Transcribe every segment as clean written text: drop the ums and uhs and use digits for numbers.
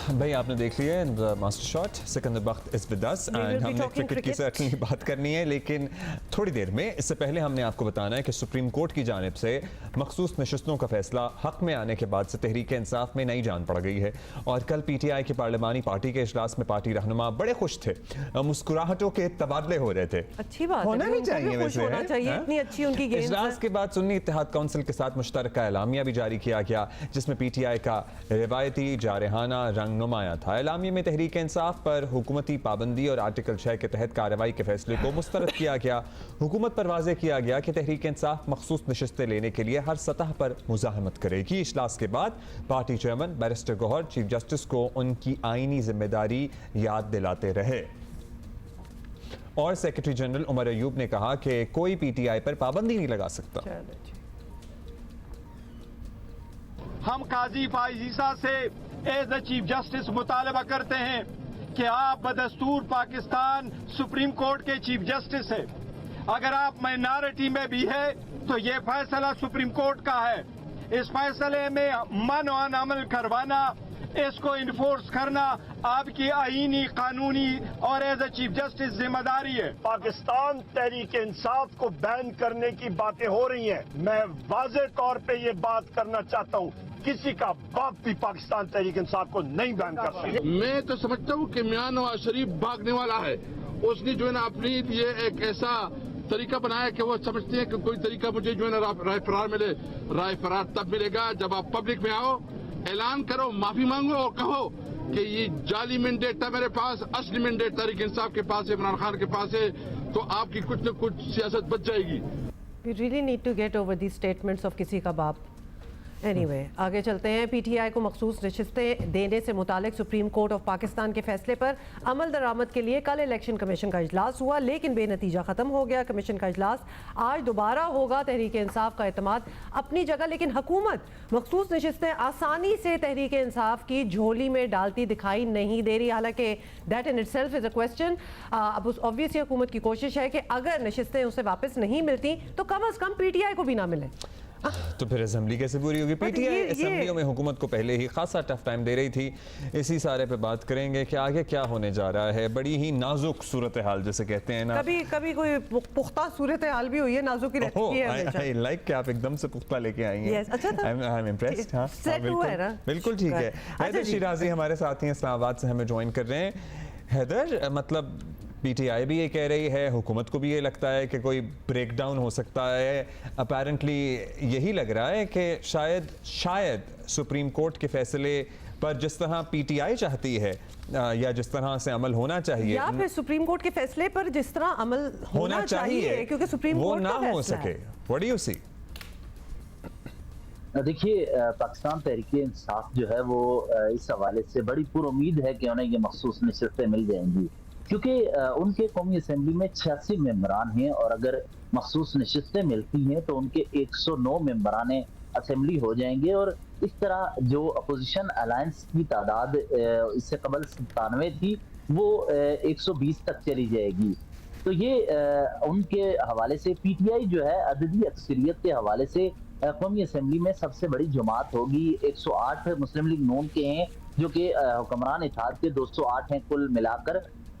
بھائی آپ نے دیکھ لیا ہے ماسٹر شاٹ، سکندر بخت از ود اس، اینڈ ہم نے کرکٹ کی سرٹنلی بات کرنی ہے لیکن تھوڑی دیر میں. اس سے پہلے ہم نے آپ کو بتانا ہے کہ سپریم کورٹ کی جانب سے مخصوص نشستوں کا فیصلہ حق میں آنے کے بعد سے تحریک انصاف میں نئی جان پڑ گئی ہے. اور کل پی ٹی آئی کی پارلیمانی پارٹی کے اجلاس میں پارٹی رہنما بڑے خوش تھے، مسکراہٹوں کے تبادلے ہو رہے تھے. اچھی بات ہے، ہونا بھی چاہیے ویسے اتنی اچھی ان کی گیم. اجلاس کے بعد سنی اتحاد کونسل کے ساتھ مشترکہ اعلامیہ بھی جاری کیا گیا جس میں پی ٹی آئی کا روایتی جارحانہ رنگ نمایاں تھا. اعلامیہ میں تحریک انصاف پر حکومتی پابندی اور آرٹیکل 6 کے تحت کارروائی کے فیصلے کو مسترد کیا گیا. حکومت پر واضح کیا گیا کہ تحریک انصاف مخصوص نشستیں لینے کے لیے ہر سطح پر مزاحمت کرے گی. اجلاس کے بعد پارٹی چیئرمین بیرسٹر گوہر چیف جسٹس کو ان کی آئینی ذمہ داری یاد دلاتے رہے. اور سیکرٹری جنرل عمر ایوب نے کہا کہ کوئی پی ٹی آئی پر پابندی نہیں لگا سکتا. ہم قاضی فائز عیسیٰ سے ایز اے چیف جسٹس مطالبہ کرتے ہیں کہ آپ بدستور پاکستان سپریم کورٹ کے چیف جسٹس ہیں. اگر آپ مائنارٹی میں بھی ہے تو یہ فیصلہ سپریم کورٹ کا ہے. اس فیصلے میں من عمل کروانا، اس کو انفورس کرنا آپ کی آئینی قانونی اور ایز اے چیف جسٹس ذمہ داری ہے. پاکستان تحریک انصاف کو بین کرنے کی باتیں ہو رہی ہیں. میں واضح طور پہ یہ بات کرنا چاہتا ہوں، کسی کا باپ بھی پاکستان تحریک انصاف کو نہیں بین کر سکتا. میں تو سمجھتا ہوں کہ میاں نواز شریف بھاگنے والا ہے. اس نے جو ہے نا اپنی یہ ایک ایسا طریقہ بنایا کہ وہ سمجھتے ہیں کہ کوئی طریقہ مجھے جو ہے نا رائے فرار ملے. رائے فرار تب ملے گا جب آپ پبلک میں آؤ، اعلان کرو، معافی مانگو اور کہو کہ یہ جعلی مینڈیٹ تھا میرے پاس، اصلی مینڈیٹ تحریک انصاف کے پاس ہے، عمران خان کے پاس ہے، تو آپ کی کچھ نہ کچھ سیاست بچ جائے گی. We really need to get over these statements of کسی کا باپ. Anyway, آگے چلتے ہیں. پی ٹی آئی کو مخصوص نشستیں دینے سے متعلق سپریم کورٹ آف پاکستان کے فیصلے پر عمل درآمد کے لیے کل الیکشن کمیشن کا اجلاس ہوا لیکن بے نتیجہ ختم ہو گیا. کمیشن کا اجلاس آج دوبارہ ہوگا. تحریک انصاف کا اعتماد اپنی جگہ، لیکن حکومت مخصوص نشستیں آسانی سے تحریک انصاف کی جھولی میں ڈالتی دکھائی نہیں دے رہی. حالانکہ that in itself is a question. اب obviously حکومت کی کوشش ہے کہ اگر نشستیں اسے واپس نہیں ملتی تو کم از کم پی ٹی آئی کو بھی نہ ملیں. تو پھر اسمبلی کیسے پوری ہوگی؟ پی ٹی آئی اسمبلیوں میں حکومت کو پہلے ہی خاصا ٹف ٹائم دے رہی تھی. اسی سارے پہ بات کریں گے کہ آگے کیا ہونے جا رہا ہے. بڑی ہی نازک صورتحال جسے کہتے ہیں نا، کبھی کوئی پختہ صورتحال بھی ہوئی ہے، نازک ہی رہتی ہے ہمیشہ. I like کہ آپ ایک دم سے پختہ لے کے آئی ہیں. اچھا تھا، I'm impressed. ہاں بالکل ٹھیک ہے. حیدر شیرازی ہمارے ساتھ ہیں، اسلام آباد سے ہمیں جوائن کر رہے ہیں. حیدر، مطلب پی ٹی آئی بھی یہ کہہ رہی ہے، حکومت کو بھی یہ لگتا ہے کہ کوئی بریک ڈاؤن ہو سکتا ہے. اپیرنٹلی یہی لگ رہا ہے کہ شاید سپریم کورٹ کے فیصلے پر جس طرح پی ٹی آئی چاہتی ہے یا جس طرح سے عمل ہونا چاہیے، یا پھر سپریم کورٹ کے فیصلے پر جس طرح عمل ہونا چاہیے کیونکہ سپریم کورٹ کا نہ ہو سکے. What do you see؟ دیکھیے، پاکستان تحریک انصاف جو ہے وہ اس حوالے سے بڑی پر امید ہے کہ انہیں یہ مخصوص نشستیں مل جائیں گی، کیونکہ ان کے قومی اسمبلی میں 86 ممبران ہیں اور اگر مخصوص نشستیں ملتی ہیں تو ان کے 109 ممبران اسمبلی ہو جائیں گے. اور اس طرح جو اپوزیشن الائنس کی تعداد اس سے قبل 97 تھی وہ 120 تک چلی جائے گی. تو یہ ان کے حوالے سے پی ٹی آئی جو ہے عددی اکثریت کے حوالے سے قومی اسمبلی میں سب سے بڑی جماعت ہوگی. 108 مسلم لیگ نون کے ہیں جو کہ حکمران اتحاد کے 208 ہیں کل ملا کر.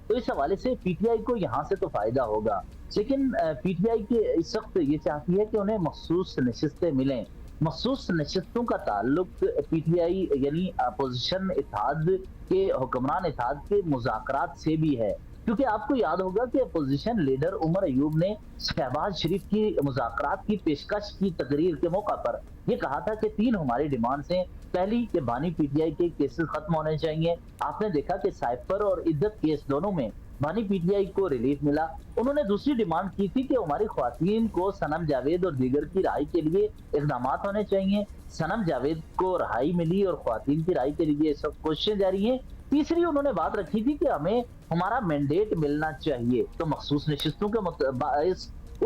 تو اس حوالے سے پی ٹی آئی کو یہاں سے تو فائدہ ہوگا، لیکن پی ٹی آئی کے اس وقت یہ چاہتی ہے کہ انہیں مخصوص نشستیں ملیں. مخصوص نشستوں کا تعلق پی ٹی آئی یعنی اپوزیشن اتحاد کے حکمران اتحاد کے مذاکرات سے بھی ہے، کیونکہ آپ کو یاد ہوگا کہ اپوزیشن لیڈر عمر ایوب نے شہباز شریف کی مذاکرات کی پیشکش کی تقریر کے موقع پر یہ کہا تھا کہ 3 ہماری ڈیمانڈز ہیں. پہلی کہ بانی پی ٹی آئی کے کیسز ختم ہونے چاہیے. آپ نے دیکھا کہ سائفر اور عدت کیس دونوں میں بانی پی ٹی آئی کو ریلیف ملا. انہوں نے دوسری ڈیمانڈ کی تھی کہ ہماری خواتین کو صنم جاوید اور دیگر کی رہائی کے لیے اقدامات ہونے چاہیے. صنم جاوید کو رہائی ملی اور خواتین کی رہائی کے لیے سب کوششیں جاری ہیں. تیسری انہوں نے بات رکھی تھی کہ ہمیں ہمارا مینڈیٹ ملنا چاہیے. تو مخصوص نشستوں کے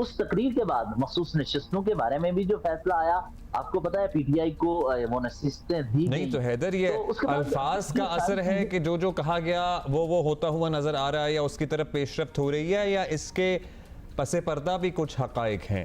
اس تقریر کے بعد مخصوص نشستوں کے بارے میں بھی جو فیصلہ آیا، آپ کو پتا ہے پی ٹی آئی کو وہ نشستیں دی نہیں. تو حیدر، یہ الفاظ کا اثر ہے کہ جو کہا گیا وہ ہوتا ہوا نظر آ رہا ہے یا اس کی طرف پیش رفت ہو رہی ہے، یا اس کے پس پردہ بھی کچھ حقائق ہیں؟